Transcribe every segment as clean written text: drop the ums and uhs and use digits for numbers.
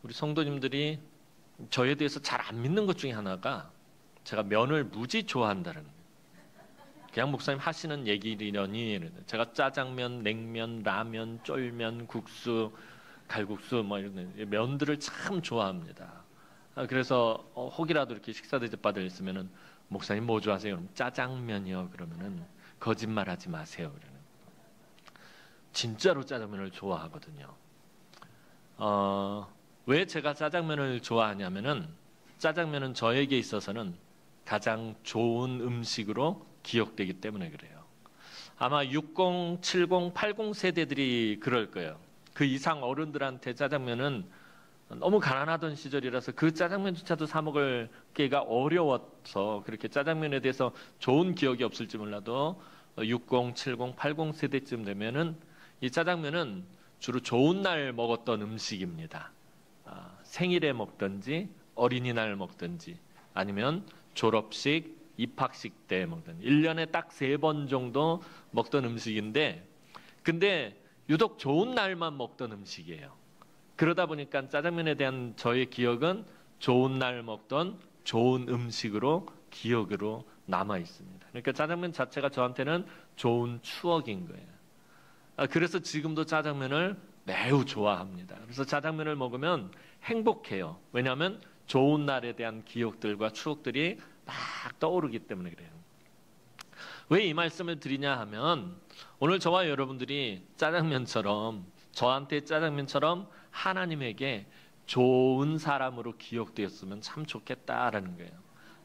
우리 성도님들이 저에 대해서 잘 안 믿는 것 중에 하나가 제가 면을 무지 좋아한다는 거예요. 그냥 목사님 하시는 얘기려니 제가 짜장면, 냉면, 라면, 쫄면, 국수, 갈국수 뭐 이런 면들을 참 좋아합니다. 그래서 혹이라도 이렇게 식사 대접 받을 있으면은 목사님 뭐 좋아하세요? 그럼 짜장면이요. 그러면은 거짓말하지 마세요. 그러는. 진짜로 짜장면을 좋아하거든요. 왜 제가 짜장면을 좋아하냐면은 짜장면은 저에게 있어서는 가장 좋은 음식으로 기억되기 때문에 그래요. 아마 60, 70, 80 세대들이 그럴 거예요. 그 이상 어른들한테 짜장면은 너무 가난하던 시절이라서 그 짜장면조차도 사 먹기가 어려워서 그렇게 짜장면에 대해서 좋은 기억이 없을지 몰라도 60, 70, 80 세대쯤 되면은 이 짜장면은 주로 좋은 날 먹었던 음식입니다. 생일에 먹든지 어린이날 먹든지 아니면 졸업식, 입학식 때 먹던 1년에 딱 3번 정도 먹던 음식인데 근데 유독 좋은 날만 먹던 음식이에요. 그러다 보니까 짜장면에 대한 저의 기억은 좋은 날 먹던 좋은 음식으로 기억으로 남아 있습니다. 그러니까 짜장면 자체가 저한테는 좋은 추억인 거예요. 그래서 지금도 짜장면을 매우 좋아합니다. 그래서 짜장면을 먹으면 행복해요. 왜냐하면 좋은 날에 대한 기억들과 추억들이 막 떠오르기 때문에 그래요. 왜 이 말씀을 드리냐 하면 오늘 저와 여러분들이 짜장면처럼 저한테 짜장면처럼 하나님에게 좋은 사람으로 기억되었으면 참 좋겠다라는 거예요.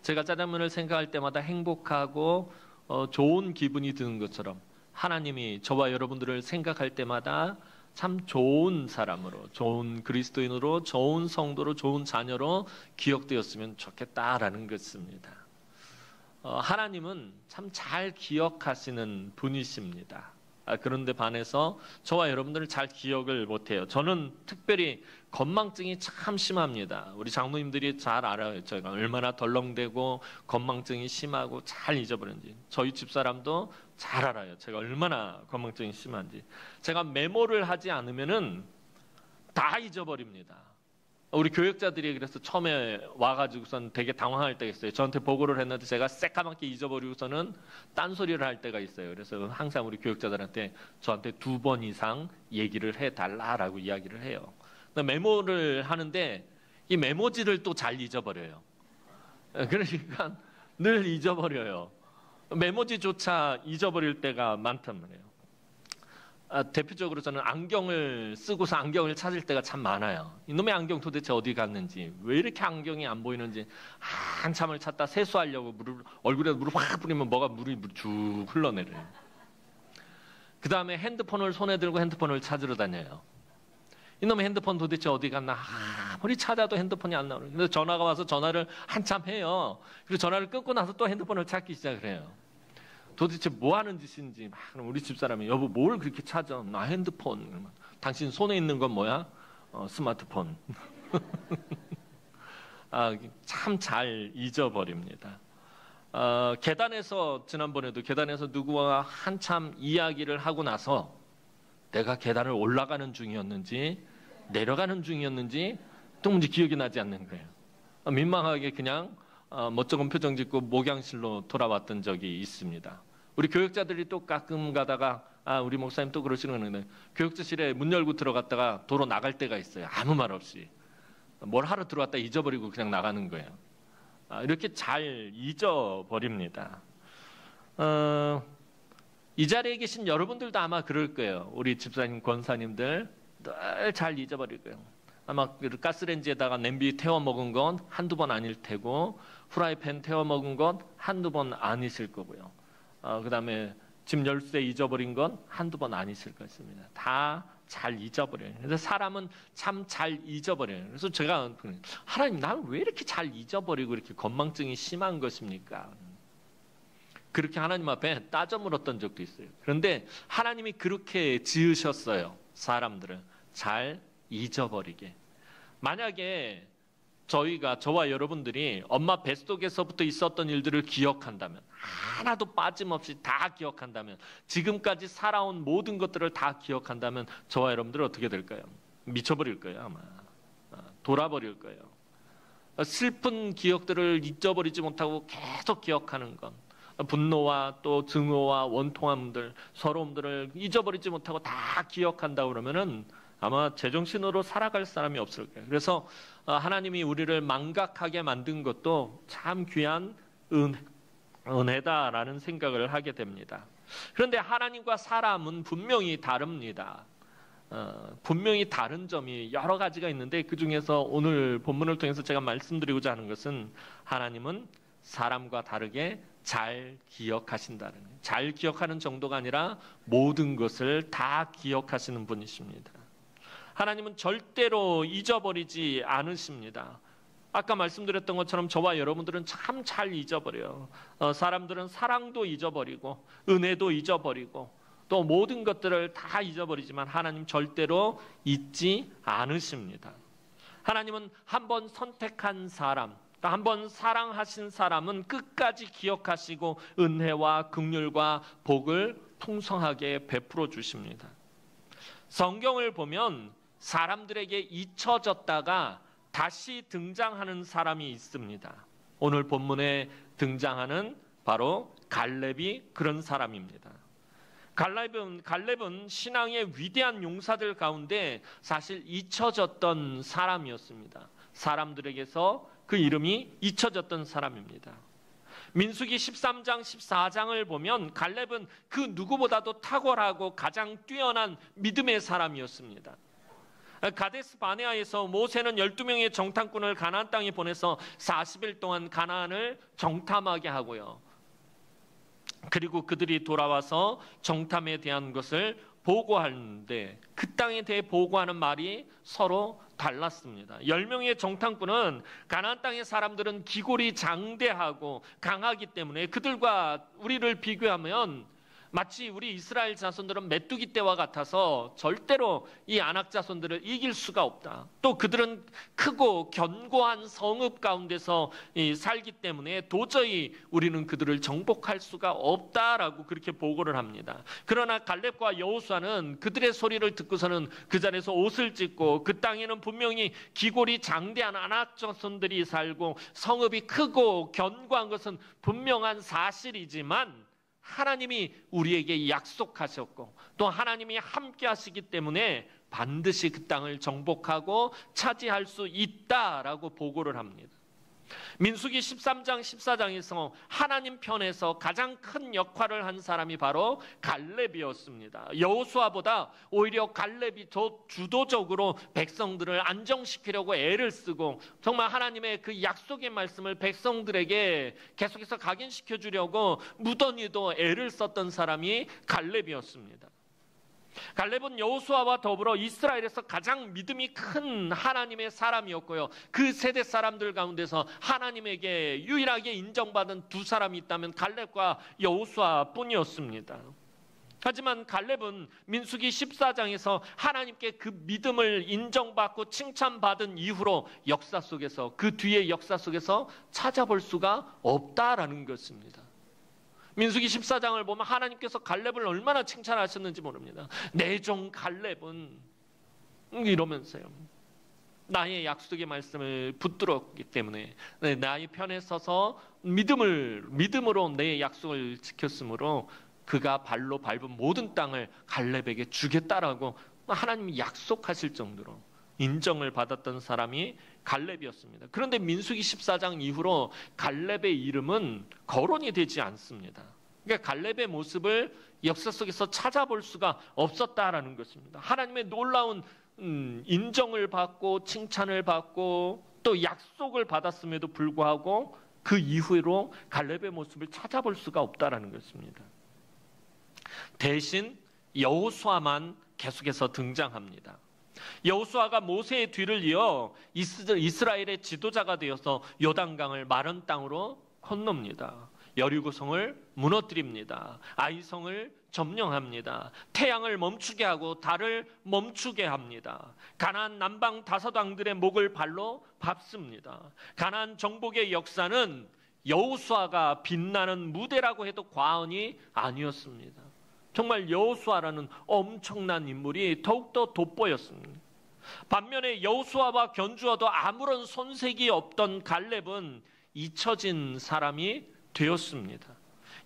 제가 짜장면을 생각할 때마다 행복하고 좋은 기분이 드는 것처럼 하나님이 저와 여러분들을 생각할 때마다 참 좋은 사람으로, 좋은 그리스도인으로, 좋은 성도로, 좋은 자녀로 기억되었으면 좋겠다라는 것입니다. 하나님은 참 잘 기억하시는 분이십니다. 그런데 반해서 저와 여러분들은 잘 기억을 못해요. 저는 특별히 건망증이 참 심합니다. 우리 장로님들이 잘 알아요. 제가 얼마나 덜렁대고 건망증이 심하고 잘 잊어버렸는지. 저희 집사람도 잘 알아요. 제가 얼마나 건망증이 심한지. 제가 메모를 하지 않으면은 다 잊어버립니다. 우리 교역자들이 그래서 처음에 와가지고선 되게 당황할 때가 있어요. 저한테 보고를 했는데 제가 새까맣게 잊어버리고서는 딴소리를 할 때가 있어요. 그래서 항상 우리 교역자들한테 저한테 2번 이상 얘기를 해달라라고 이야기를 해요. 메모를 하는데 이 메모지를 또 잘 잊어버려요. 그러니까 늘 잊어버려요. 메모지조차 잊어버릴 때가 많단 말이에요. 대표적으로 저는 안경을 쓰고서 안경을 찾을 때가 참 많아요. 이놈의 안경 도대체 어디 갔는지, 왜 이렇게 안경이 안 보이는지 한참을 찾다 세수하려고 얼굴에 물을 확 뿌리면 뭐가 물이 쭉 흘러내려요. 그 다음에 핸드폰을 손에 들고 핸드폰을 찾으러 다녀요. 이놈의 핸드폰 도대체 어디 갔나 아무리 찾아도 핸드폰이 안 나오는. 근데 전화가 와서 전화를 한참 해요. 그리고 전화를 끊고 나서 또 핸드폰을 찾기 시작을 해요. 도대체 뭐 하는 짓인지 막 우리 집사람이 여보 뭘 그렇게 찾아? 나 핸드폰. 당신 손에 있는 건 뭐야? 스마트폰. 참 잘 잊어버립니다. 계단에서 지난번에도 계단에서 누구와 한참 이야기를 하고 나서 내가 계단을 올라가는 중이었는지 내려가는 중이었는지 도무지 기억이 나지 않는 거예요. 민망하게 그냥 멋쩍은 표정 짓고 목양실로 돌아왔던 적이 있습니다. 우리 교역자들이 또 가끔 가다가 우리 목사님 또 그러시는 건데 교역자실에 문 열고 들어갔다가 도로 나갈 때가 있어요. 아무 말 없이. 뭘 하러 들어왔다 잊어버리고 그냥 나가는 거예요. 이렇게 잘 잊어버립니다. 이 자리에 계신 여러분들도 아마 그럴 거예요. 우리 집사님, 권사님들 늘 잘 잊어버릴 거예요. 아마 가스레인지에다가 냄비 태워 먹은 건 한두 번 아닐 테고 후라이팬 태워 먹은 건 한두 번 아니실 거고요. 그 다음에 집 열쇠 잊어버린 건 한두 번 아니실 것입니다. 다 잘 잊어버려요. 그래서 사람은 참 잘 잊어버려요. 그래서 제가 하나님 나를 왜 이렇게 잘 잊어버리고 이렇게 건망증이 심한 것입니까? 그렇게 하나님 앞에 따져 물었던 적도 있어요. 그런데 하나님이 그렇게 지으셨어요. 사람들을 잘 잊어버리게. 만약에 저와 여러분들이 엄마 뱃속에서부터 있었던 일들을 기억한다면, 하나도 빠짐없이 다 기억한다면, 지금까지 살아온 모든 것들을 다 기억한다면 저와 여러분들은 어떻게 될까요? 미쳐버릴 거예요 아마. 돌아버릴 거예요. 슬픈 기억들을 잊어버리지 못하고 계속 기억하는 것, 분노와 또 증오와 원통함들, 서러움들을 잊어버리지 못하고 다 기억한다 그러면은 아마 제정신으로 살아갈 사람이 없을 거예요. 그래서 하나님이 우리를 망각하게 만든 것도 참 귀한 은혜다라는 생각을 하게 됩니다. 그런데 하나님과 사람은 분명히 다릅니다. 분명히 다른 점이 여러 가지가 있는데 그 중에서 오늘 본문을 통해서 제가 말씀드리고자 하는 것은 하나님은 사람과 다르게 잘 기억하신다는 거예요. 잘 기억하는 정도가 아니라 모든 것을 다 기억하시는 분이십니다. 하나님은 절대로 잊어버리지 않으십니다. 아까 말씀드렸던 것처럼 저와 여러분들은 참 잘 잊어버려요. 사람들은 사랑도 잊어버리고 은혜도 잊어버리고 또 모든 것들을 다 잊어버리지만 하나님 절대로 잊지 않으십니다. 하나님은 한번 선택한 사람, 한번 사랑하신 사람은 끝까지 기억하시고 은혜와 긍휼과 복을 풍성하게 베풀어 주십니다. 성경을 보면 사람들에게 잊혀졌다가 다시 등장하는 사람이 있습니다. 오늘 본문에 등장하는 바로 갈렙이 그런 사람입니다. 갈렙은 신앙의 위대한 용사들 가운데 사실 잊혀졌던 사람이었습니다. 사람들에게서 그 이름이 잊혀졌던 사람입니다. 민수기 13장 14장을 보면 갈렙은 그 누구보다도 탁월하고 가장 뛰어난 믿음의 사람이었습니다. 가데스 바네아에서 모세는 12명의 정탐꾼을 가나안 땅에 보내서 40일 동안 가나안을 정탐하게 하고요. 그리고 그들이 돌아와서 정탐에 대한 것을 보고하는데 그 땅에 대해 보고하는 말이 서로 달랐습니다. 10명의 정탐꾼은 가나안 땅의 사람들은 기골이 장대하고 강하기 때문에 그들과 우리를 비교하면 마치 우리 이스라엘 자손들은 메뚜기 떼와 같아서 절대로 이 아낙 자손들을 이길 수가 없다. 또 그들은 크고 견고한 성읍 가운데서 살기 때문에 도저히 우리는 그들을 정복할 수가 없다라고 그렇게 보고를 합니다. 그러나 갈렙과 여호수아는 그들의 소리를 듣고서는 그 자리에서 옷을 찢고 그 땅에는 분명히 기골이 장대한 아낙 자손들이 살고 성읍이 크고 견고한 것은 분명한 사실이지만 하나님이 우리에게 약속하셨고 또 하나님이 함께 하시기 때문에 반드시 그 땅을 정복하고 차지할 수 있다라고 보고를 합니다. 민수기 13장 14장에서 하나님 편에서 가장 큰 역할을 한 사람이 바로 갈렙이었습니다. 여호수아보다 오히려 갈렙이 더 주도적으로 백성들을 안정시키려고 애를 쓰고 정말 하나님의 그 약속의 말씀을 백성들에게 계속해서 각인시켜 주려고 무던히도 애를 썼던 사람이 갈렙이었습니다. 갈렙은 여호수아와 더불어 이스라엘에서 가장 믿음이 큰 하나님의 사람이었고요. 그 세대 사람들 가운데서 하나님에게 유일하게 인정받은 두 사람이 있다면 갈렙과 여호수아 뿐이었습니다. 하지만 갈렙은 민수기 14장에서 하나님께 그 믿음을 인정받고 칭찬받은 이후로 역사 속에서 그 뒤의 역사 속에서 찾아볼 수가 없다라는 것입니다. 민수기 14장을 보면 하나님께서 갈렙을 얼마나 칭찬하셨는지 모릅니다. 내 종 갈렙은 이러면서요. 나의 약속의 말씀을 붙들었기 때문에 나의 편에 서서 믿음으로 내 약속을 지켰으므로 그가 발로 밟은 모든 땅을 갈렙에게 주겠다라고 하나님이 약속하실 정도로 인정을 받았던 사람이 갈렙이었습니다. 그런데 민수기 14장 이후로 갈렙의 이름은 거론이 되지 않습니다. 그러니까 갈렙의 모습을 역사 속에서 찾아볼 수가 없었다라는 것입니다. 하나님의 놀라운 인정을 받고 칭찬을 받고 또 약속을 받았음에도 불구하고 그 이후로 갈렙의 모습을 찾아볼 수가 없다라는 것입니다. 대신 여호수아만 계속해서 등장합니다. 여호수아가 모세의 뒤를 이어 이스라엘의 지도자가 되어서 요단강을 마른 땅으로 건넙니다. 여리고성을 무너뜨립니다. 아이성을 점령합니다. 태양을 멈추게 하고 달을 멈추게 합니다. 가나안 남방 다섯 왕들의 목을 발로 밟습니다. 가나안 정복의 역사는 여호수아가 빛나는 무대라고 해도 과언이 아니었습니다. 정말 여호수아라는 엄청난 인물이 더욱더 돋보였습니다. 반면에 여호수아와 견주어도 아무런 손색이 없던 갈렙은 잊혀진 사람이 되었습니다.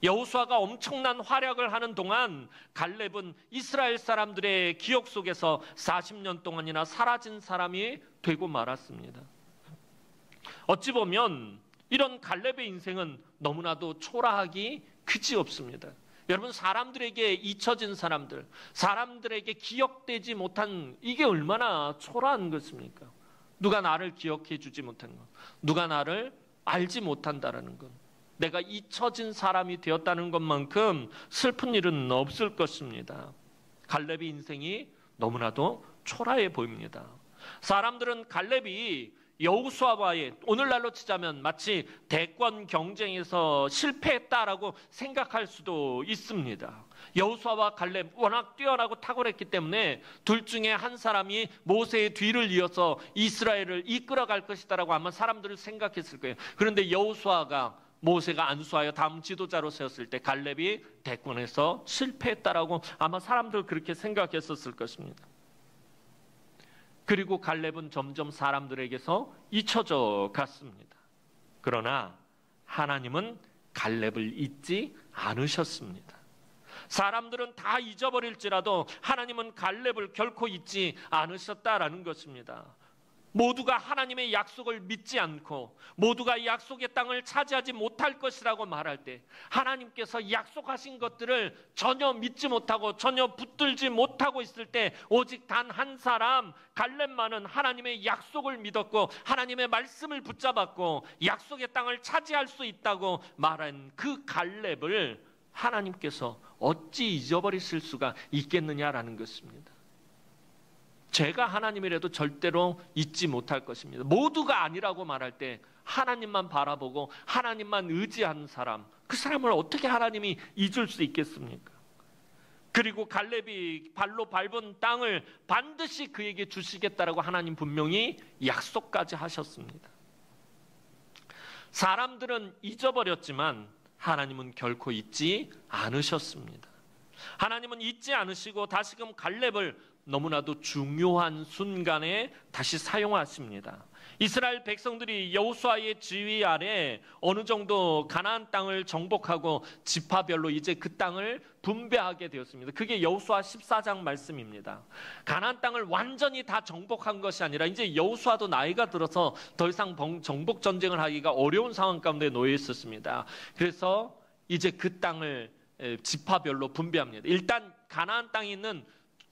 여호수아가 엄청난 활약을 하는 동안 갈렙은 이스라엘 사람들의 기억 속에서 40년 동안이나 사라진 사람이 되고 말았습니다. 어찌 보면 이런 갈렙의 인생은 너무나도 초라하기 그지없습니다. 여러분, 사람들에게 잊혀진 사람들, 사람들에게 기억되지 못한, 이게 얼마나 초라한 것입니까? 누가 나를 기억해 주지 못한 것, 누가 나를 알지 못한다라는 것, 내가 잊혀진 사람이 되었다는 것만큼 슬픈 일은 없을 것입니다. 갈렙의 인생이 너무나도 초라해 보입니다. 사람들은 갈렙이 여호수아와의, 오늘날로 치자면 마치 대권 경쟁에서 실패했다라고 생각할 수도 있습니다. 여호수아와 갈렙 워낙 뛰어나고 탁월했기 때문에 둘 중에 한 사람이 모세의 뒤를 이어서 이스라엘을 이끌어갈 것이다라고 아마 사람들을 생각했을 거예요. 그런데 여호수아가 모세가 안수하여 다음 지도자로 세웠을 때 갈렙이 대권에서 실패했다라고 아마 사람들 그렇게 생각했었을 것입니다. 그리고 갈렙은 점점 사람들에게서 잊혀져 갔습니다. 그러나 하나님은 갈렙을 잊지 않으셨습니다. 사람들은 다 잊어버릴지라도 하나님은 갈렙을 결코 잊지 않으셨다라는 것입니다. 모두가 하나님의 약속을 믿지 않고 모두가 약속의 땅을 차지하지 못할 것이라고 말할 때 하나님께서 약속하신 것들을 전혀 믿지 못하고 전혀 붙들지 못하고 있을 때 오직 단 한 사람 갈렙만은 하나님의 약속을 믿었고 하나님의 말씀을 붙잡았고 약속의 땅을 차지할 수 있다고 말한 그 갈렙을 하나님께서 어찌 잊어버리실 수가 있겠느냐라는 것입니다. 제가 하나님이라도 절대로 잊지 못할 것입니다. 모두가 아니라고 말할 때 하나님만 바라보고 하나님만 의지하는 사람, 그 사람을 어떻게 하나님이 잊을 수 있겠습니까? 그리고 갈렙이 발로 밟은 땅을 반드시 그에게 주시겠다라고 하나님 분명히 약속까지 하셨습니다. 사람들은 잊어버렸지만 하나님은 결코 잊지 않으셨습니다. 하나님은 잊지 않으시고 다시금 갈렙을 너무나도 중요한 순간에 다시 사용하십니다. 이스라엘 백성들이 여호수아의 지휘 아래 어느 정도 가나안 땅을 정복하고 지파별로 이제 그 땅을 분배하게 되었습니다. 그게 여호수아 14장 말씀입니다. 가나안 땅을 완전히 다 정복한 것이 아니라 이제 여호수아도 나이가 들어서 더 이상 정복 전쟁을 하기가 어려운 상황 가운데 놓여 있었습니다. 그래서 이제 그 땅을 지파별로 분배합니다. 일단 가나안 땅에 있는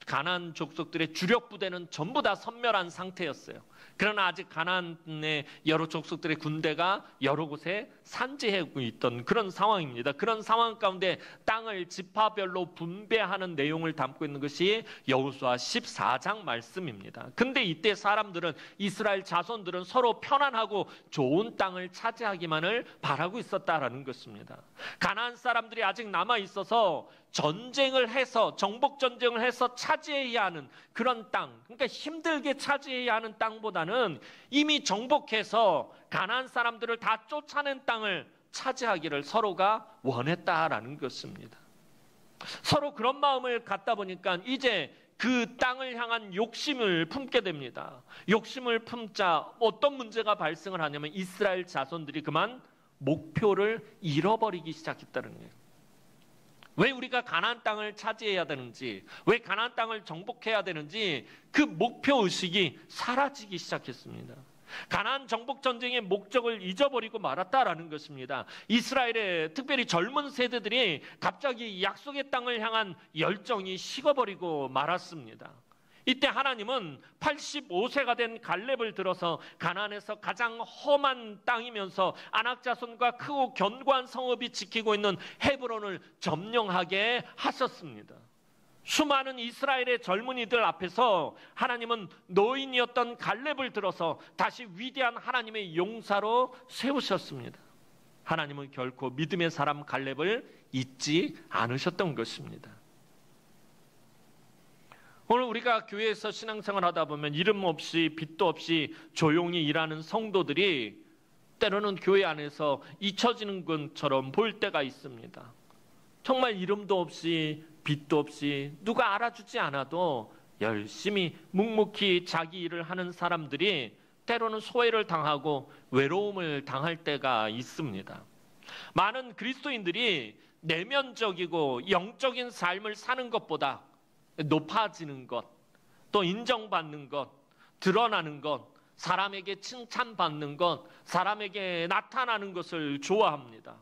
가나안 족속들의 주력 부대는 전부 다 섬멸한 상태였어요. 그러나 아직 가나안의 여러 족속들의 군대가 여러 곳에 산재하고 있던 그런 상황입니다. 그런 상황 가운데 땅을 지파별로 분배하는 내용을 담고 있는 것이 여호수아 14장 말씀입니다. 근데 이때 사람들은, 이스라엘 자손들은 서로 편안하고 좋은 땅을 차지하기만을 바라고 있었다라는 것입니다. 가나안 사람들이 아직 남아 있어서 전쟁을 해서, 정복 전쟁을 해서 차지해야 하는 그런 땅, 그러니까 힘들게 차지해야 하는 땅보다는 이미 정복해서 가나안 사람들을 다 쫓아낸 땅을 차지하기를 서로가 원했다라는 것입니다. 서로 그런 마음을 갖다 보니까 이제 그 땅을 향한 욕심을 품게 됩니다. 욕심을 품자 어떤 문제가 발생을 하냐면 이스라엘 자손들이 그만 목표를 잃어버리기 시작했다는 거예요. 왜 우리가 가나안 땅을 차지해야 되는지, 왜 가나안 땅을 정복해야 되는지 그 목표 의식이 사라지기 시작했습니다. 가나안 정복 전쟁의 목적을 잊어버리고 말았다라는 것입니다. 이스라엘의 특별히 젊은 세대들이 갑자기 약속의 땅을 향한 열정이 식어버리고 말았습니다. 이때 하나님은 85세가 된 갈렙을 들어서 가나안에서 가장 험한 땅이면서 아낙 자손과 크고 견고한 성읍이 지키고 있는 헤브론을 점령하게 하셨습니다. 수많은 이스라엘의 젊은이들 앞에서 하나님은 노인이었던 갈렙을 들어서 다시 위대한 하나님의 용사로 세우셨습니다. 하나님은 결코 믿음의 사람 갈렙을 잊지 않으셨던 것입니다. 오늘 우리가 교회에서 신앙생활 하다 보면 이름 없이 빚도 없이 조용히 일하는 성도들이 때로는 교회 안에서 잊혀지는 것처럼 보일 때가 있습니다. 정말 이름도 없이 빚도 없이 누가 알아주지 않아도 열심히 묵묵히 자기 일을 하는 사람들이 때로는 소외를 당하고 외로움을 당할 때가 있습니다. 많은 그리스도인들이 내면적이고 영적인 삶을 사는 것보다 높아지는 것, 또 인정받는 것, 드러나는 것, 사람에게 칭찬받는 것, 사람에게 나타나는 것을 좋아합니다.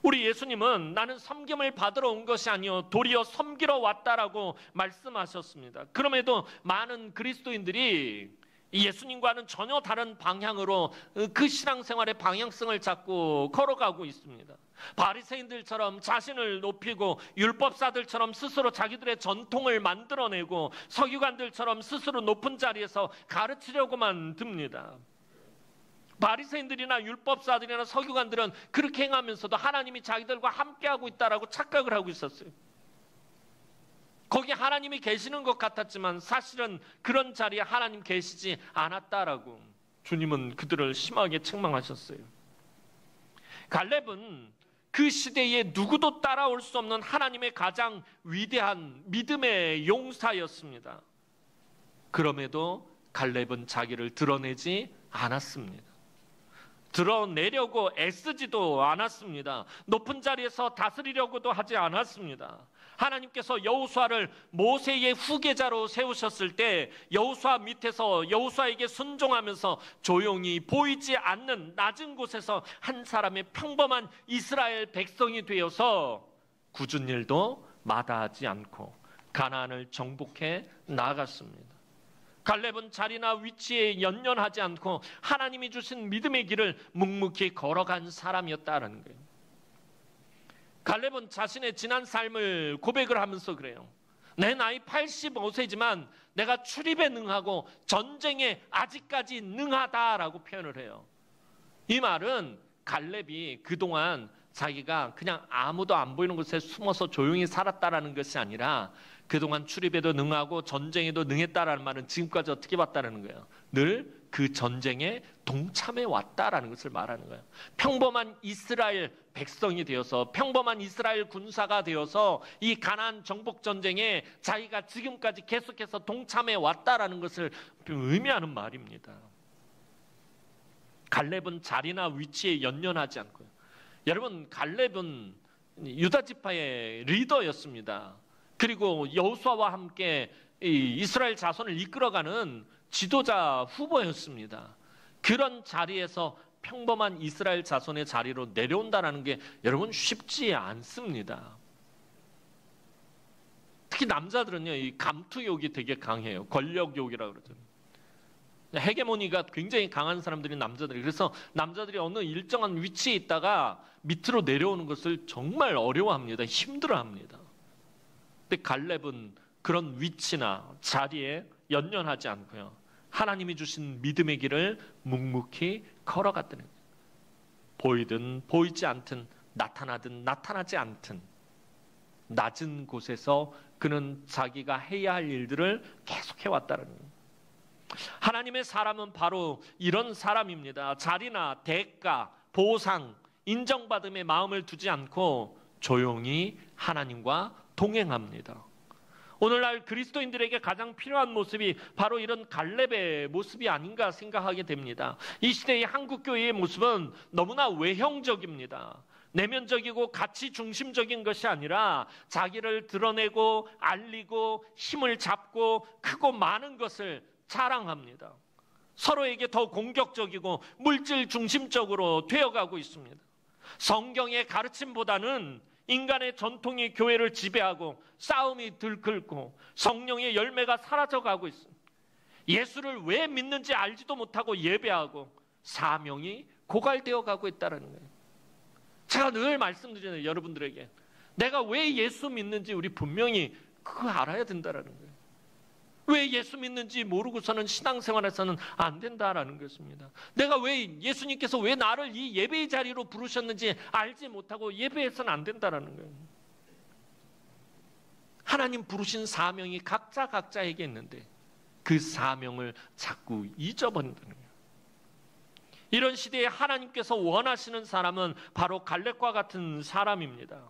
우리 예수님은 나는 섬김을 받으러 온 것이 아니요 도리어 섬기러 왔다라고 말씀하셨습니다. 그럼에도 많은 그리스도인들이 예수님과는 전혀 다른 방향으로 그 신앙생활의 방향성을 잡고 걸어가고 있습니다. 바리새인들처럼 자신을 높이고 율법사들처럼 스스로 자기들의 전통을 만들어내고 서기관들처럼 스스로 높은 자리에서 가르치려고만 듭니다. 바리새인들이나 율법사들이나 서기관들은 그렇게 행하면서도 하나님이 자기들과 함께하고 있다라고 착각을 하고 있었어요. 거기 하나님이 계시는 것 같았지만 사실은 그런 자리에 하나님 계시지 않았다라고 주님은 그들을 심하게 책망하셨어요. 갈렙은 그 시대에 누구도 따라올 수 없는 하나님의 가장 위대한 믿음의 용사였습니다. 그럼에도 갈렙은 자기를 드러내지 않았습니다. 드러내려고 애쓰지도 않았습니다. 높은 자리에서 다스리려고도 하지 않았습니다. 하나님께서 여호수아를 모세의 후계자로 세우셨을 때 여호수아 밑에서 여호수아에게 순종하면서 조용히 보이지 않는 낮은 곳에서 한 사람의 평범한 이스라엘 백성이 되어서 굳은 일도 마다하지 않고 가나안을 정복해 나아갔습니다. 갈렙은 자리나 위치에 연연하지 않고 하나님이 주신 믿음의 길을 묵묵히 걸어간 사람이었다는 거예요. 갈렙은 자신의 지난 삶을 고백을 하면서 그래요. 내 나이 85세지만 내가 출입에 능하고 전쟁에 아직까지 능하다라고 표현을 해요. 이 말은 갈렙이 그동안 자기가 그냥 아무도 안 보이는 곳에 숨어서 조용히 살았다라는 것이 아니라 그동안 출입에도 능하고 전쟁에도 능했다라는 말은 지금까지 어떻게 봤다는 거예요? 늘 그 전쟁에 동참해 왔다라는 것을 말하는 거예요. 평범한 이스라엘 백성이 되어서 평범한 이스라엘 군사가 되어서 이 가나안 정복 전쟁에 자기가 지금까지 계속해서 동참해 왔다라는 것을 의미하는 말입니다. 갈렙은 자리나 위치에 연연하지 않고요. 여러분, 갈렙은 유다 지파의 리더였습니다. 그리고 여호수아와 함께 이스라엘 자손을 이끌어가는 지도자 후보였습니다. 그런 자리에서 평범한 이스라엘 자손의 자리로 내려온다는 게 여러분 쉽지 않습니다. 특히 남자들은요, 이 감투욕이 되게 강해요. 권력욕이라고 그러죠. 헤게모니가 굉장히 강한 사람들이 남자들이. 그래서 남자들이 어느 일정한 위치에 있다가 밑으로 내려오는 것을 정말 어려워합니다. 힘들어합니다. 근데 갈렙은 그런 위치나 자리에 연연하지 않고요. 하나님이 주신 믿음의 길을 묵묵히 걸어갔다는 거예요. 보이든 보이지 않든 나타나든 나타나지 않든 낮은 곳에서 그는 자기가 해야 할 일들을 계속해왔다는 거예요. 하나님의 사람은 바로 이런 사람입니다. 자리나 대가, 보상, 인정받음에 마음을 두지 않고 조용히 하나님과 동행합니다. 오늘날 그리스도인들에게 가장 필요한 모습이 바로 이런 갈렙의 모습이 아닌가 생각하게 됩니다. 이 시대의 한국교회의 모습은 너무나 외형적입니다. 내면적이고 가치 중심적인 것이 아니라 자기를 드러내고 알리고 힘을 잡고 크고 많은 것을 자랑합니다. 서로에게 더 공격적이고 물질 중심적으로 되어가고 있습니다. 성경의 가르침보다는 인간의 전통이 교회를 지배하고 싸움이 들끓고 성령의 열매가 사라져가고 있습니다. 예수를 왜 믿는지 알지도 못하고 예배하고 사명이 고갈되어 가고 있다는 거예요. 제가 늘 말씀드리는 여러분들에게 내가 왜 예수 믿는지 우리 분명히 그거 알아야 된다는 거예요. 왜 예수 믿는지 모르고서는 신앙생활에서는 안 된다라는 것입니다. 내가 왜 예수님께서 왜 나를 이 예배의 자리로 부르셨는지 알지 못하고 예배해서는 안 된다라는 거예요. 하나님 부르신 사명이 각자에게 있는데 그 사명을 자꾸 잊어버린다는 거예요. 이런 시대에 하나님께서 원하시는 사람은 바로 갈렙과 같은 사람입니다.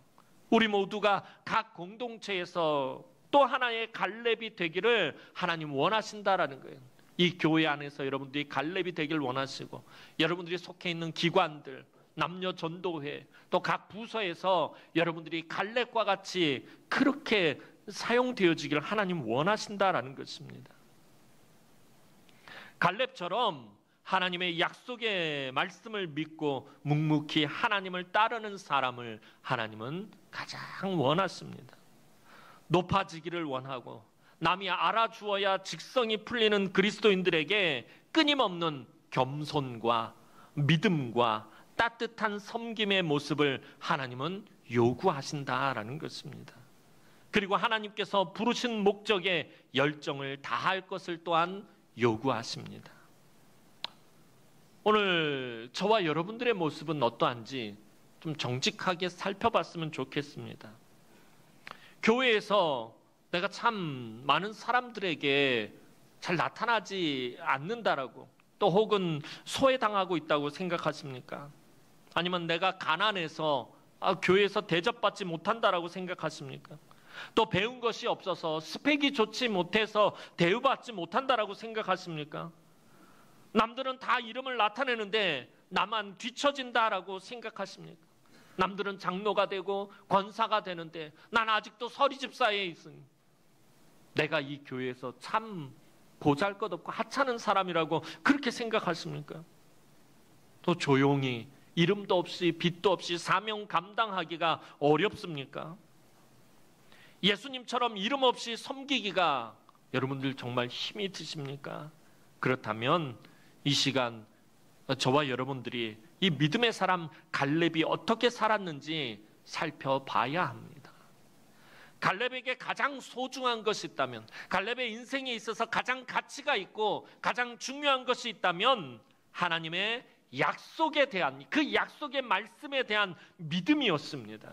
우리 모두가 각 공동체에서 또 하나의 갈렙이 되기를 하나님 원하신다라는 거예요. 이 교회 안에서 여러분들이 갈렙이 되길 원하시고, 여러분들이 속해 있는 기관들, 남녀 전도회, 또 각 부서에서 여러분들이 갈렙과 같이 그렇게 사용되어지기를 하나님 원하신다라는 것입니다. 갈렙처럼 하나님의 약속의 말씀을 믿고 묵묵히 하나님을 따르는 사람을 하나님은 가장 원하십니다. 높아지기를 원하고 남이 알아주어야 직성이 풀리는 그리스도인들에게 끊임없는 겸손과 믿음과 따뜻한 섬김의 모습을 하나님은 요구하신다라는 것입니다. 그리고 하나님께서 부르신 목적에 열정을 다할 것을 또한 요구하십니다. 오늘 저와 여러분들의 모습은 어떠한지 좀 정직하게 살펴봤으면 좋겠습니다. 교회에서 내가 참 많은 사람들에게 잘 나타나지 않는다라고, 또 혹은 소외당하고 있다고 생각하십니까? 아니면 내가 가난해서 교회에서 대접받지 못한다라고 생각하십니까? 또 배운 것이 없어서 스펙이 좋지 못해서 대우받지 못한다라고 생각하십니까? 남들은 다 이름을 나타내는데 나만 뒤처진다라고 생각하십니까? 남들은 장로가 되고 권사가 되는데 난 아직도 서리집사에 있으니 내가 이 교회에서 참 보잘것없고 하찮은 사람이라고 그렇게 생각하십니까? 또 조용히 이름도 없이 빚도 없이 사명 감당하기가 어렵습니까? 예수님처럼 이름 없이 섬기기가 여러분들 정말 힘이 드십니까? 그렇다면 이 시간 저와 여러분들이 이 믿음의 사람 갈렙이 어떻게 살았는지 살펴봐야 합니다. 갈렙에게 가장 소중한 것이 있다면, 갈렙의 인생에 있어서 가장 가치가 있고 가장 중요한 것이 있다면 하나님의 약속에 대한, 그 약속의 말씀에 대한 믿음이었습니다.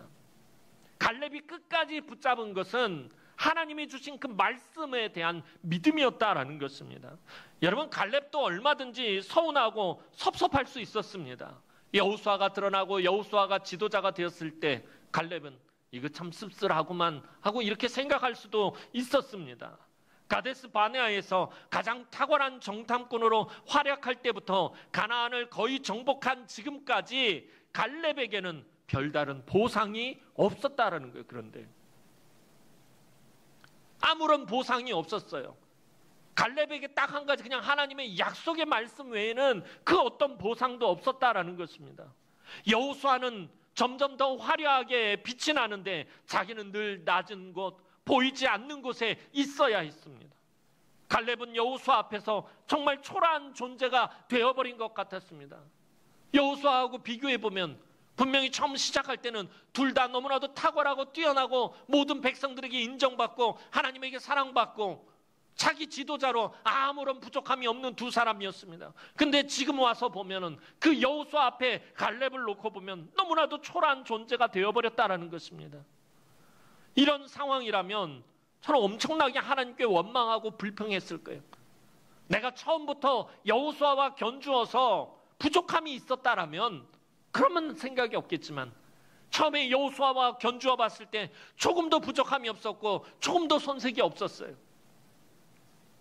갈렙이 끝까지 붙잡은 것은 하나님이 주신 그 말씀에 대한 믿음이었다라는 것입니다. 여러분, 갈렙도 얼마든지 서운하고 섭섭할 수 있었습니다. 여호수아가 드러나고 여호수아가 지도자가 되었을 때 갈렙은 이거 참 씁쓸하구만 하고 이렇게 생각할 수도 있었습니다. 가데스 바네아에서 가장 탁월한 정탐꾼으로 활약할 때부터 가나안을 거의 정복한 지금까지 갈렙에게는 별다른 보상이 없었다라는 거예요. 그런데 아무런 보상이 없었어요. 갈렙에게 딱 한 가지, 그냥 하나님의 약속의 말씀 외에는 그 어떤 보상도 없었다라는 것입니다. 여호수아는 점점 더 화려하게 빛이 나는데 자기는 늘 낮은 곳, 보이지 않는 곳에 있어야 했습니다. 갈렙은 여호수아 앞에서 정말 초라한 존재가 되어버린 것 같았습니다. 여호수아하고 비교해보면 분명히 처음 시작할 때는 둘 다 너무나도 탁월하고 뛰어나고 모든 백성들에게 인정받고 하나님에게 사랑받고 자기 지도자로 아무런 부족함이 없는 두 사람이었습니다. 근데 지금 와서 보면은 그 여호수아 앞에 갈렙을 놓고 보면 너무나도 초라한 존재가 되어버렸다라는 것입니다. 이런 상황이라면 저는 엄청나게 하나님께 원망하고 불평했을 거예요. 내가 처음부터 여호수아와 견주어서 부족함이 있었다라면 그러면 생각이 없겠지만, 처음에 여호수아와 견주어 봤을 때 조금도 부족함이 없었고 조금도 손색이 없었어요.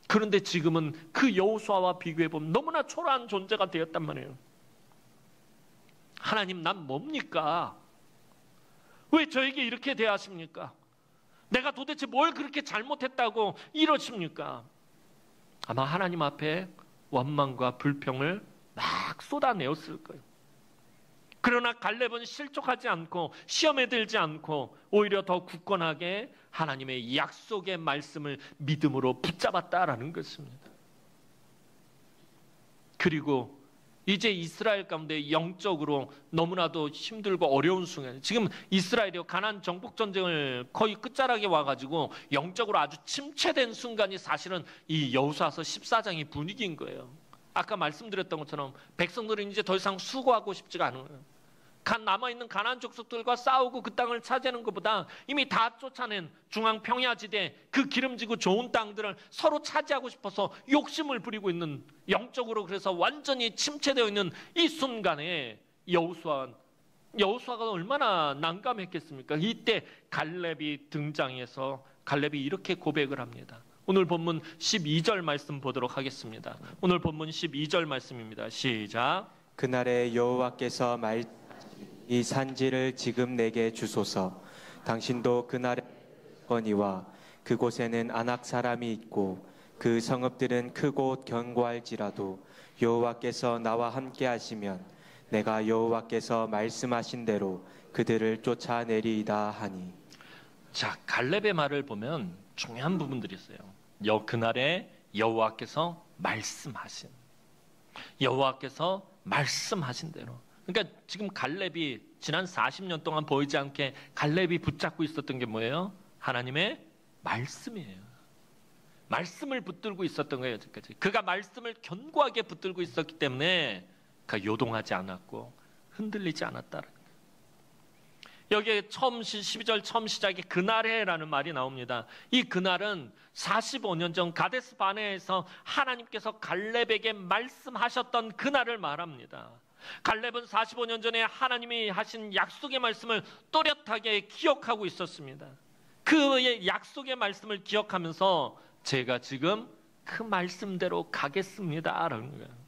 그런데 지금은 그 여호수아와 비교해보면 너무나 초라한 존재가 되었단 말이에요. 하나님, 난 뭡니까? 왜 저에게 이렇게 대하십니까? 내가 도대체 뭘 그렇게 잘못했다고 이러십니까? 아마 하나님 앞에 원망과 불평을 막 쏟아내었을 거예요. 그러나 갈렙은 실족하지 않고 시험에 들지 않고 오히려 더 굳건하게 하나님의 약속의 말씀을 믿음으로 붙잡았다라는 것입니다. 그리고 이제 이스라엘 가운데 영적으로 너무나도 힘들고 어려운 순간, 지금 이스라엘이 가나안 정복 전쟁을 거의 끝자락에 와가지고 영적으로 아주 침체된 순간이 사실은 이 여호수아서 14장의 분위기인 거예요. 아까 말씀드렸던 것처럼 백성들은 이제 더 이상 수고하고 싶지가 않은 거예요. 남아있는 가나안 족속들과 싸우고 그 땅을 차지하는 것보다 이미 다 쫓아낸 중앙 평야지대 그 기름지고 좋은 땅들을 서로 차지하고 싶어서 욕심을 부리고 있는, 영적으로 그래서 완전히 침체되어 있는 이 순간에 여호수아는 여호수아가 얼마나 난감했겠습니까? 이때 갈렙이 등장해서 갈렙이 이렇게 고백을 합니다. 오늘 본문 12절 말씀 보도록 하겠습니다. 오늘 본문 12절 말씀입니다. 시작. 그날에 여호와께서 이 산지를 지금 내게 주소서. 당신도 그날에 거니와 그곳에는 아낙 사람이 있고 그 성읍들은 크고 견고할지라도 여호와께서 나와 함께 하시면 내가 여호와께서 말씀하신 대로 그들을 쫓아내리이다 하니. 자, 갈렙의 말을 보면 중요한 부분들이 있어요. 그날에 여호와께서 말씀하신 대로. 그러니까 지금 갈렙이 지난 40년 동안 보이지 않게 갈렙이 붙잡고 있었던 게 뭐예요? 하나님의 말씀이에요. 말씀을 붙들고 있었던 거예요. 여기까지. 그가 말씀을 견고하게 붙들고 있었기 때문에 그가 요동하지 않았고 흔들리지 않았다는 거예요. 여기에 처음 12절 처음 시작에 그날에라는 말이 나옵니다. 이 그날은 45년 전 가데스 바네에서 하나님께서 갈렙에게 말씀하셨던 그날을 말합니다. 갈렙은 45년 전에 하나님이 하신 약속의 말씀을 또렷하게 기억하고 있었습니다. 그의 약속의 말씀을 기억하면서 제가 지금 그 말씀대로 가겠습니다 라는 거예요.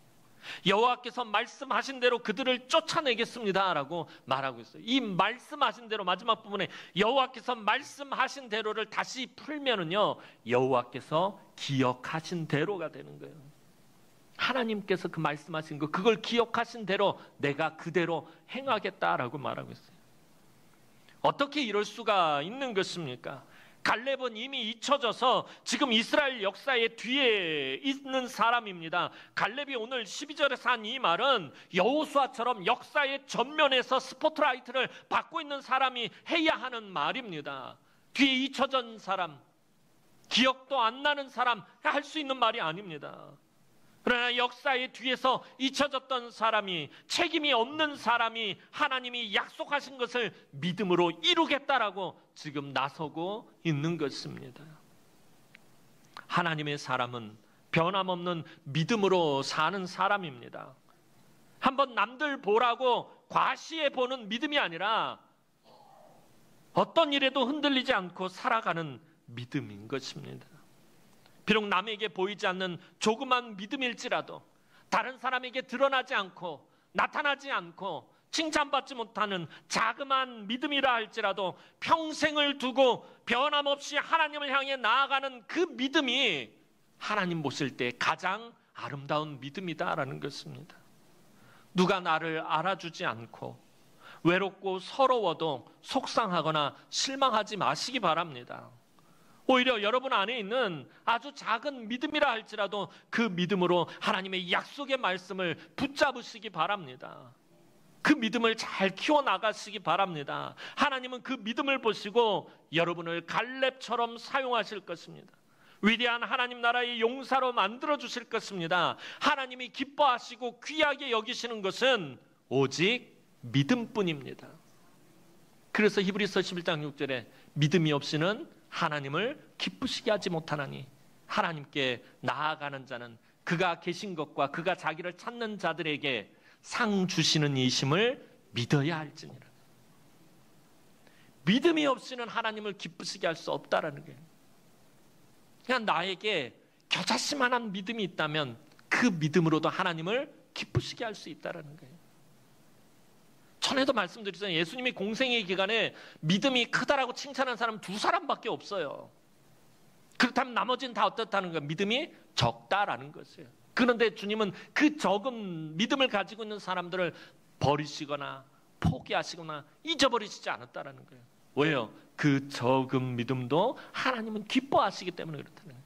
여호와께서 말씀하신 대로 그들을 쫓아내겠습니다 라고 말하고 있어요. 이 말씀하신 대로 마지막 부분에 여호와께서 말씀하신 대로를 다시 풀면은요, 여호와께서 기억하신 대로가 되는 거예요. 하나님께서 그 말씀하신 거, 그걸 기억하신 대로 내가 그대로 행하겠다라고 말하고 있어요. 어떻게 이럴 수가 있는 것입니까? 갈렙은 이미 잊혀져서 지금 이스라엘 역사의 뒤에 있는 사람입니다. 갈렙이 오늘 12절에서 한 이 말은 여호수아처럼 역사의 전면에서 스포트라이트를 받고 있는 사람이 해야 하는 말입니다. 뒤에 잊혀진 사람, 기억도 안 나는 사람 할 수 있는 말이 아닙니다. 그러나 역사의 뒤에서 잊혀졌던 사람이, 책임이 없는 사람이 하나님이 약속하신 것을 믿음으로 이루겠다라고 지금 나서고 있는 것입니다. 하나님의 사람은 변함없는 믿음으로 사는 사람입니다. 한번 남들 보라고 과시해 보는 믿음이 아니라 어떤 일에도 흔들리지 않고 살아가는 믿음인 것입니다. 비록 남에게 보이지 않는 조그만 믿음일지라도, 다른 사람에게 드러나지 않고 나타나지 않고 칭찬받지 못하는 자그마한 믿음이라 할지라도 평생을 두고 변함없이 하나님을 향해 나아가는 그 믿음이 하나님 보실 때 가장 아름다운 믿음이다라는 것입니다. 누가 나를 알아주지 않고 외롭고 서러워도 속상하거나 실망하지 마시기 바랍니다. 오히려 여러분 안에 있는 아주 작은 믿음이라 할지라도 그 믿음으로 하나님의 약속의 말씀을 붙잡으시기 바랍니다. 그 믿음을 잘 키워나가시기 바랍니다. 하나님은 그 믿음을 보시고 여러분을 갈렙처럼 사용하실 것입니다. 위대한 하나님 나라의 용사로 만들어주실 것입니다. 하나님이 기뻐하시고 귀하게 여기시는 것은 오직 믿음뿐입니다. 그래서 히브리서 11장 6절에 믿음이 없이는 하나님을 기쁘시게 하지 못하나니 하나님께 나아가는 자는 그가 계신 것과 그가 자기를 찾는 자들에게 상 주시는 이심을 믿어야 할지니라. 믿음이 없이는 하나님을 기쁘시게 할 수 없다라는 거예요. 그냥 나에게 겨자씨만한 믿음이 있다면 그 믿음으로도 하나님을 기쁘시게 할 수 있다라는 거예요. 전에도 말씀드렸잖아요. 예수님이 공생의 기간에 믿음이 크다라고 칭찬한 사람 2사람밖에 없어요. 그렇다면 나머지는 다 어떻다는 거예요? 믿음이 적다라는 것이에요. 그런데 주님은 그 적은 믿음을 가지고 있는 사람들을 버리시거나 포기하시거나 잊어버리시지 않았다라는 거예요. 왜요? 그 적은 믿음도 하나님은 기뻐하시기 때문에 그렇다는 거예요.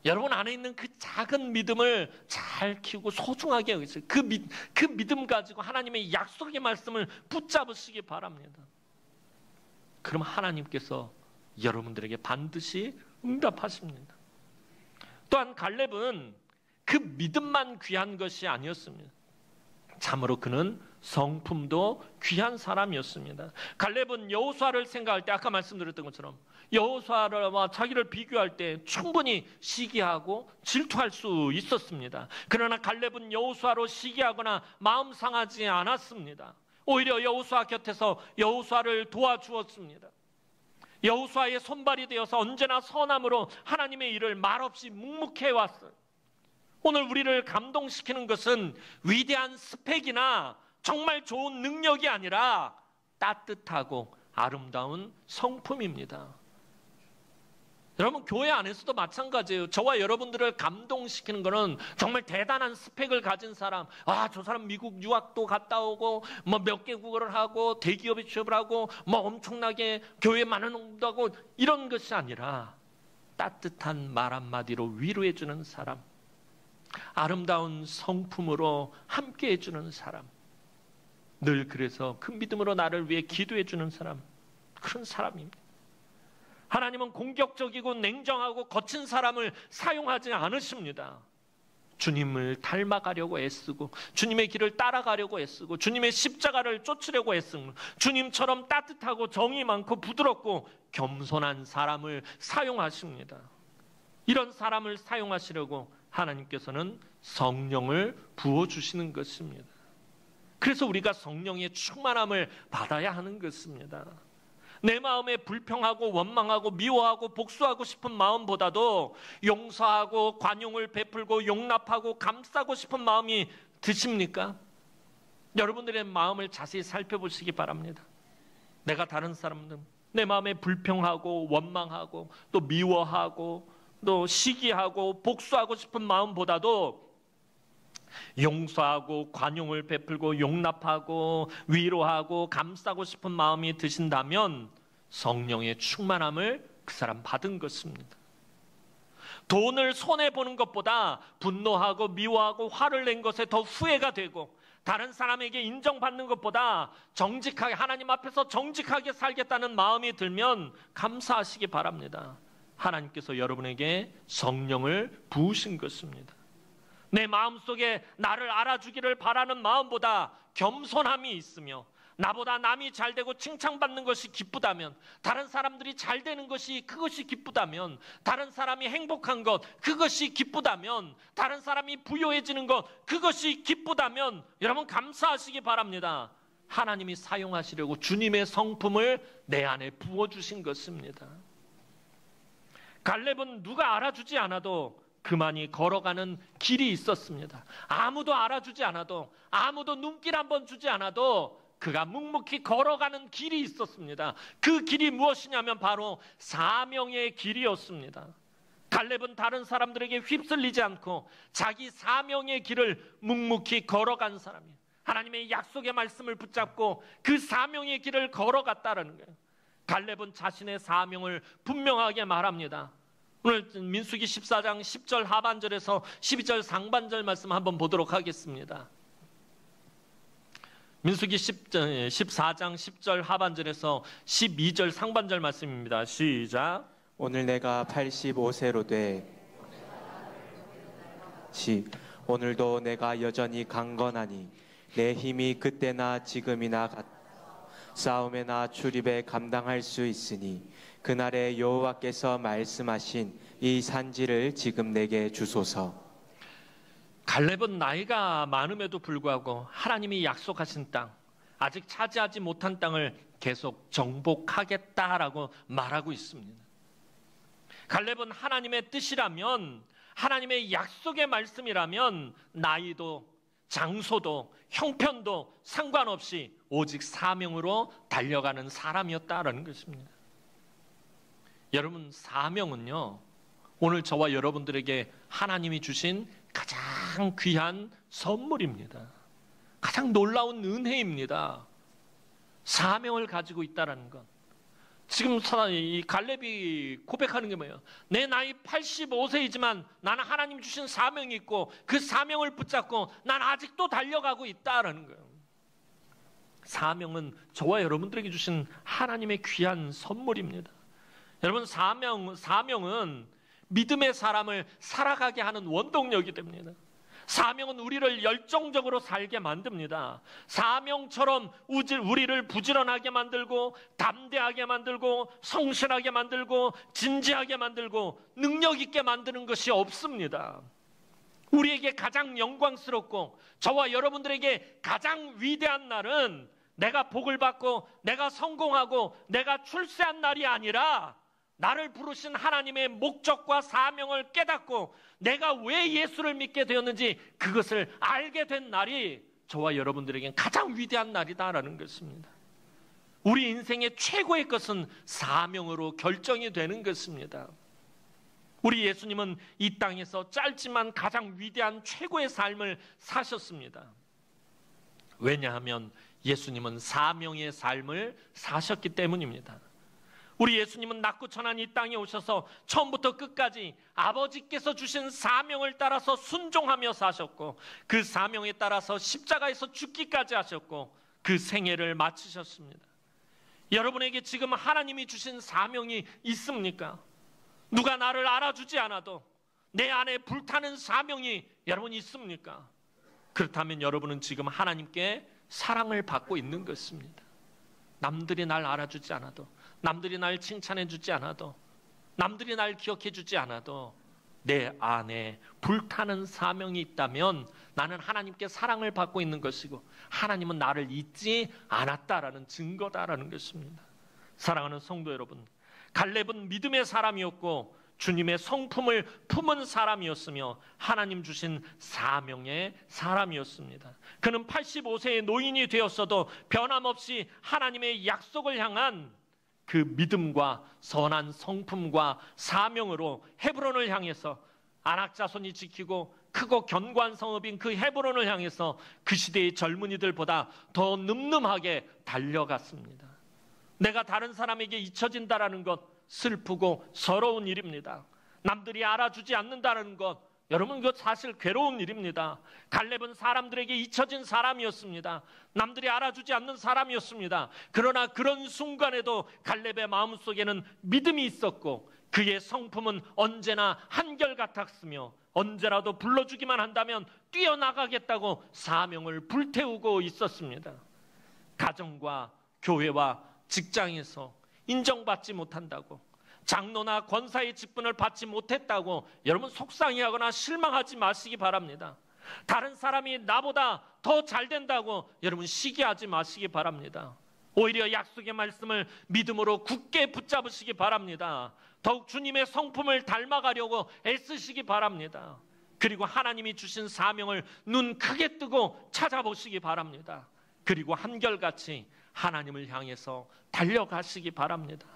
여러분 안에 있는 그 작은 믿음을 잘 키우고 소중하게 여기세요. 그 믿음 가지고 하나님의 약속의 말씀을 붙잡으시기 바랍니다. 그럼 하나님께서 여러분들에게 반드시 응답하십니다. 또한 갈렙은 그 믿음만 귀한 것이 아니었습니다. 참으로 그는 성품도 귀한 사람이었습니다. 갈렙은 여호수아를 생각할 때 아까 말씀드렸던 것처럼 여호수아와 자기를 비교할 때 충분히 시기하고 질투할 수 있었습니다. 그러나 갈렙은 여호수아로 시기하거나 마음 상하지 않았습니다. 오히려 여호수아 곁에서 여호수아를 도와주었습니다. 여호수아의 손발이 되어서 언제나 선함으로 하나님의 일을 말없이 묵묵해 왔어요. 오늘 우리를 감동시키는 것은 위대한 스펙이나 정말 좋은 능력이 아니라 따뜻하고 아름다운 성품입니다. 여러분, 교회 안에서도 마찬가지예요. 저와 여러분들을 감동시키는 것은 정말 대단한 스펙을 가진 사람, 저 사람 미국 유학도 갔다 오고 몇 개국어를 하고 대기업에 취업을 하고 엄청나게 교회에 많은 응도 하고 이런 것이 아니라 따뜻한 말 한마디로 위로해 주는 사람, 아름다운 성품으로 함께 해주는 사람, 늘 그래서 그 믿음으로 나를 위해 기도해 주는 사람, 그런 사람입니다. 하나님은 공격적이고 냉정하고 거친 사람을 사용하지 않으십니다. 주님을 닮아가려고 애쓰고 주님의 길을 따라가려고 애쓰고 주님의 십자가를 쫓으려고 애쓰고 주님처럼 따뜻하고 정이 많고 부드럽고 겸손한 사람을 사용하십니다. 이런 사람을 사용하시려고 하나님께서는 성령을 부어주시는 것입니다. 그래서 우리가 성령의 충만함을 받아야 하는 것입니다. 내 마음에 불평하고 원망하고 미워하고 복수하고 싶은 마음보다도 용서하고 관용을 베풀고 용납하고 감싸고 싶은 마음이 드십니까? 여러분들의 마음을 자세히 살펴보시기 바랍니다. 내가 다른 사람들 내 마음에 불평하고 원망하고 또 미워하고 또 시기하고 복수하고 싶은 마음보다도 용서하고 관용을 베풀고 용납하고 위로하고 감싸고 싶은 마음이 드신다면 성령의 충만함을 그 사람 받은 것입니다. 돈을 손해보는 것보다 분노하고 미워하고 화를 낸 것에 더 후회가 되고 다른 사람에게 인정받는 것보다 정직하게 하나님 앞에서 정직하게 살겠다는 마음이 들면 감사하시기 바랍니다. 하나님께서 여러분에게 성령을 부으신 것입니다. 내 마음속에 나를 알아주기를 바라는 마음보다 겸손함이 있으며 나보다 남이 잘되고 칭찬받는 것이 기쁘다면, 다른 사람들이 잘되는 것이 그것이 기쁘다면, 다른 사람이 행복한 것 그것이 기쁘다면, 다른 사람이 부유해지는 것 그것이 기쁘다면 여러분 감사하시기 바랍니다. 하나님이 사용하시려고 주님의 성품을 내 안에 부어주신 것입니다. 갈렙은 누가 알아주지 않아도 그만이 걸어가는 길이 있었습니다. 아무도 알아주지 않아도, 아무도 눈길 한번 주지 않아도 그가 묵묵히 걸어가는 길이 있었습니다. 그 길이 무엇이냐면 바로 사명의 길이었습니다. 갈렙은 다른 사람들에게 휩쓸리지 않고 자기 사명의 길을 묵묵히 걸어간 사람이에요. 하나님의 약속의 말씀을 붙잡고 그 사명의 길을 걸어갔다는 거예요. 갈렙은 자신의 사명을 분명하게 말합니다. 오늘 민수기 14장 10절 하반절에서 12절 상반절 말씀 한번 보도록 하겠습니다. 민수기 14장 10절 하반절에서 12절 상반절 말씀입니다. 시작. 오늘 내가 85세로 돼 오늘도 내가 여전히 강건하니 내 힘이 그때나 지금이나 싸움에나 출입에 감당할 수 있으니 그날에 여호와께서 말씀하신 이 산지를 지금 내게 주소서. 갈렙은 나이가 많음에도 불구하고 하나님이 약속하신 땅, 아직 차지하지 못한 땅을 계속 정복하겠다라고 말하고 있습니다. 갈렙은 하나님의 뜻이라면, 하나님의 약속의 말씀이라면 나이도 장소도 형편도 상관없이 오직 사명으로 달려가는 사람이었다라는 것입니다. 여러분, 사명은요, 오늘 저와 여러분들에게 하나님이 주신 가장 귀한 선물입니다. 가장 놀라운 은혜입니다. 사명을 가지고 있다는 것. 지금 이 갈렙이 고백하는 게 뭐예요? 내 나이 85세이지만 나는 하나님 주신 사명이 있고 그 사명을 붙잡고 난 아직도 달려가고 있다는 거예요. 사명은 저와 여러분들에게 주신 하나님의 귀한 선물입니다. 여러분, 사명은 믿음의 사람을 살아가게 하는 원동력이 됩니다. 사명은 우리를 열정적으로 살게 만듭니다. 사명처럼 우리를 부지런하게 만들고 담대하게 만들고 성실하게 만들고 진지하게 만들고 능력 있게 만드는 것이 없습니다. 우리에게 가장 영광스럽고 저와 여러분들에게 가장 위대한 날은 내가 복을 받고 내가 성공하고 내가 출세한 날이 아니라 나를 부르신 하나님의 목적과 사명을 깨닫고 내가 왜 예수를 믿게 되었는지 그것을 알게 된 날이 저와 여러분들에겐 가장 위대한 날이다라는 것입니다. 우리 인생의 최고의 것은 사명으로 결정이 되는 것입니다. 우리 예수님은 이 땅에서 짧지만 가장 위대한 최고의 삶을 사셨습니다. 왜냐하면 예수님은 사명의 삶을 사셨기 때문입니다. 우리 예수님은 낮고 천한 이 땅에 오셔서 처음부터 끝까지 아버지께서 주신 사명을 따라서 순종하며 사셨고 그 사명에 따라서 십자가에서 죽기까지 하셨고 그 생애를 마치셨습니다. 여러분에게 지금 하나님이 주신 사명이 있습니까? 누가 나를 알아주지 않아도 내 안에 불타는 사명이 여러분 있습니까? 그렇다면 여러분은 지금 하나님께 사랑을 받고 있는 것입니다. 남들이 날 알아주지 않아도, 남들이 날 칭찬해 주지 않아도, 남들이 날 기억해 주지 않아도 내 안에 불타는 사명이 있다면 나는 하나님께 사랑을 받고 있는 것이고 하나님은 나를 잊지 않았다라는 증거다라는 것입니다. 사랑하는 성도 여러분, 갈렙은 믿음의 사람이었고 주님의 성품을 품은 사람이었으며 하나님 주신 사명의 사람이었습니다. 그는 85세의 노인이 되었어도 변함없이 하나님의 약속을 향한 그 믿음과 선한 성품과 사명으로 헤브론을 향해서 아낙 자손이 지키고 크고 견고한 성읍인 그 헤브론을 향해서 그 시대의 젊은이들보다 더 늠름하게 달려갔습니다. 내가 다른 사람에게 잊혀진다라는 것 슬프고 서러운 일입니다. 남들이 알아주지 않는다는 것, 여러분 그것 사실 괴로운 일입니다. 갈렙은 사람들에게 잊혀진 사람이었습니다. 남들이 알아주지 않는 사람이었습니다. 그러나 그런 순간에도 갈렙의 마음속에는 믿음이 있었고 그의 성품은 언제나 한결같았으며 언제라도 불러주기만 한다면 뛰어나가겠다고 사명을 불태우고 있었습니다. 가정과 교회와 직장에서 인정받지 못한다고, 장로나 권사의 직분을 받지 못했다고 여러분 속상해하거나 실망하지 마시기 바랍니다. 다른 사람이 나보다 더 잘 된다고 여러분 시기하지 마시기 바랍니다. 오히려 약속의 말씀을 믿음으로 굳게 붙잡으시기 바랍니다. 더욱 주님의 성품을 닮아가려고 애쓰시기 바랍니다. 그리고 하나님이 주신 사명을 눈 크게 뜨고 찾아보시기 바랍니다. 그리고 한결같이 하나님을 향해서 달려가시기 바랍니다.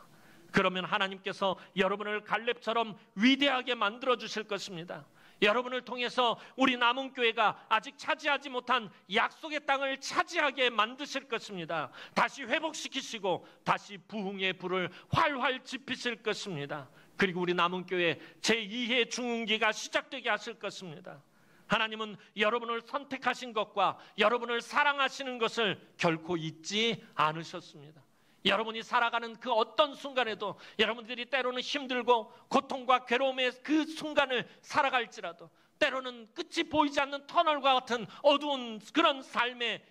그러면 하나님께서 여러분을 갈렙처럼 위대하게 만들어 주실 것입니다. 여러분을 통해서 우리 남은 교회가 아직 차지하지 못한 약속의 땅을 차지하게 만드실 것입니다. 다시 회복시키시고 다시 부흥의 불을 활활 지피실 것입니다. 그리고 우리 남은 교회 제2회 중흥기가 시작되게 하실 것입니다. 하나님은 여러분을 선택하신 것과 여러분을 사랑하시는 것을 결코 잊지 않으셨습니다. 여러분이 살아가는 그 어떤 순간에도 여러분들이 때로는 힘들고 고통과 괴로움의 그 순간을 살아갈지라도 때로는 끝이 보이지 않는 터널과 같은 어두운 그런 삶의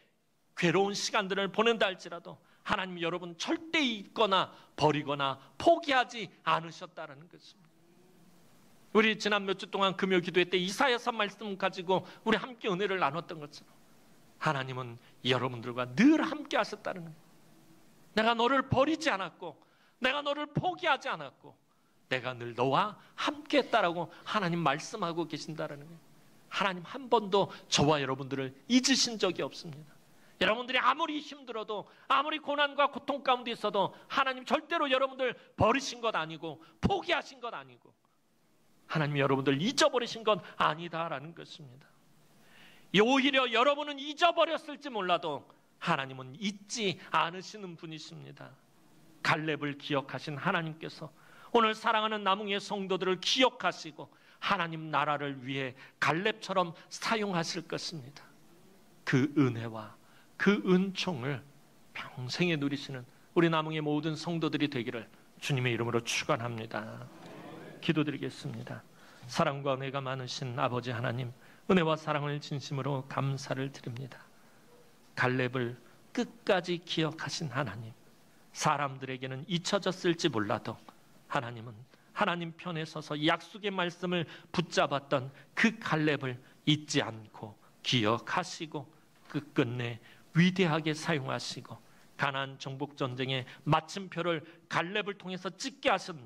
괴로운 시간들을 보낸다 할지라도 하나님 여러분 절대 잊거나 버리거나 포기하지 않으셨다는 것입니다. 우리 지난 몇 주 동안 금요 기도회 때 이사야서 말씀 가지고 우리 함께 은혜를 나눴던 것처럼 하나님은 여러분들과 늘 함께 하셨다는 거예요. 내가 너를 버리지 않았고 내가 너를 포기하지 않았고 내가 늘 너와 함께 했다라고 하나님 말씀하고 계신다는 거예요. 하나님 한 번도 저와 여러분들을 잊으신 적이 없습니다. 여러분들이 아무리 힘들어도 아무리 고난과 고통 가운데 있어도 하나님 절대로 여러분들 버리신 것 아니고 포기하신 것 아니고 하나님 여러분들 잊어버리신 건 아니다라는 것입니다. 오히려 여러분은 잊어버렸을지 몰라도 하나님은 잊지 않으시는 분이십니다. 갈렙을 기억하신 하나님께서 오늘 사랑하는 남흥의 성도들을 기억하시고 하나님 나라를 위해 갈렙처럼 사용하실 것입니다. 그 은혜와 그 은총을 평생에 누리시는 우리 남흥의 모든 성도들이 되기를 주님의 이름으로 축원합니다. 기도드리겠습니다. 사랑과 은혜가 많으신 아버지 하나님, 은혜와 사랑을 진심으로 감사를 드립니다. 갈렙을 끝까지 기억하신 하나님, 사람들에게는 잊혀졌을지 몰라도 하나님은 하나님 편에 서서 약속의 말씀을 붙잡았던 그 갈렙을 잊지 않고 기억하시고 끝끝내 위대하게 사용하시고 가나안 정복 전쟁의 마침표를 갈렙을 통해서 찍게 하셨는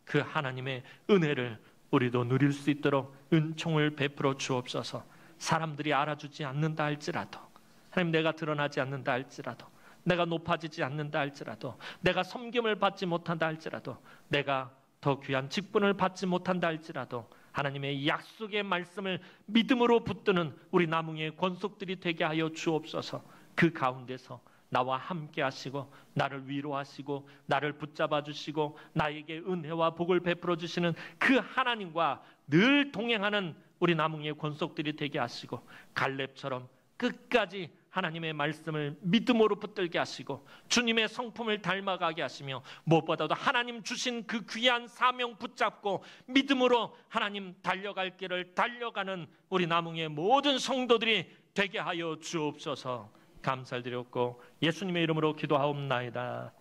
그 하나님의 은혜를 우리도 누릴 수 있도록 은총을 베풀어 주옵소서. 사람들이 알아주지 않는다 할지라도, 하나님 내가 드러나지 않는다 할지라도, 내가 높아지지 않는다 할지라도, 내가 섬김을 받지 못한다 할지라도, 내가 더 귀한 직분을 받지 못한다 할지라도 하나님의 약속의 말씀을 믿음으로 붙드는 우리 남ung의 권속들이 되게 하여 주옵소서. 그 가운데서 나와 함께 하시고 나를 위로하시고 나를 붙잡아 주시고 나에게 은혜와 복을 베풀어 주시는 그 하나님과 늘 동행하는 우리 남ung의 권속들이 되게 하시고 갈렙처럼 끝까지 하나님의 말씀을 믿음으로 붙들게 하시고 주님의 성품을 닮아가게 하시며 무엇보다도 하나님 주신 그 귀한 사명 붙잡고 믿음으로 하나님 달려갈 길을 달려가는 우리 남ung의 모든 성도들이 되게 하여 주옵소서. 감사드렸고 예수님의 이름으로 기도하옵나이다.